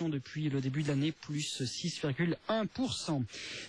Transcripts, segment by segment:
depuis le début de l'année, plus 6,1%.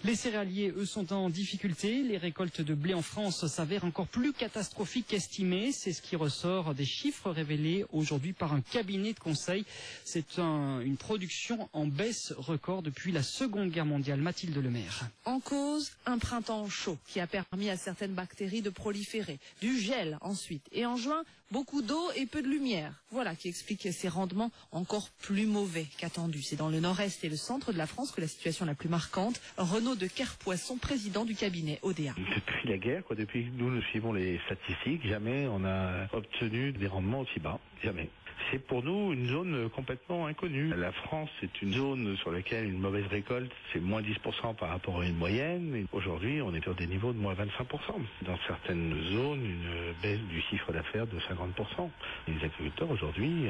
Les céréaliers, eux, sont en difficulté. Les récoltes de blé en France s'avèrent encore plus catastrophiques qu'estimées. C'est ce qui ressort des chiffres révélés aujourd'hui par un cabinet de conseil. C'est une production en baisse record depuis la Seconde Guerre mondiale. Mathilde Lemaire. En cause, un printemps chaud qui a permis à certaines bactéries de proliférer. Du gel ensuite. Et en juin, beaucoup d'eau et peu de lumière. Voilà qui explique ces rendements encore plus mauvais qu'attendus. C'est dans le nord-est et le centre de la France que la situation est la plus marquante. Renaud de Kerpoisson, président du cabinet ODA. Depuis la guerre, depuis que nous suivons les statistiques, jamais on a obtenu des rendements aussi bas. Jamais. C'est pour nous une zone complètement inconnue. La France, c'est une zone sur laquelle une mauvaise récolte, c'est moins 10% par rapport à une moyenne. Et aujourd'hui, on est sur des niveaux de moins 25%. Dans certaines zones, une baisse du chiffre d'affaires de 50%. Les agriculteurs aujourd'hui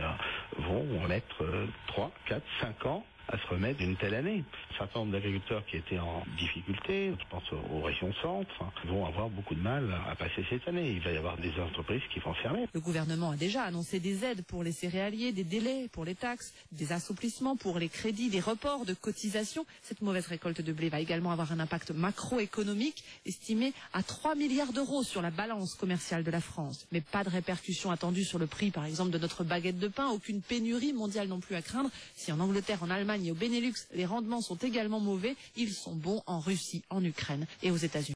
vont mettre 3, 4, 5 ans à se remettre d'une telle année. Un certain nombre d'agriculteurs qui étaient en difficulté, je pense aux régions centre, vont avoir beaucoup de mal à passer cette année. Il va y avoir des entreprises qui vont fermer. Le gouvernement a déjà annoncé des aides pour les céréaliers, des délais pour les taxes, des assouplissements pour les crédits, des reports de cotisations. Cette mauvaise récolte de blé va également avoir un impact macroéconomique estimé à 3 milliards d'euros sur la balance commerciale de la France. Mais pas de répercussions attendues sur le prix, par exemple, de notre baguette de pain. Aucune pénurie mondiale non plus à craindre. Si en Angleterre, en Allemagne et au Benelux, les rendements sont également mauvais, ils sont bons en Russie, en Ukraine et aux États-Unis.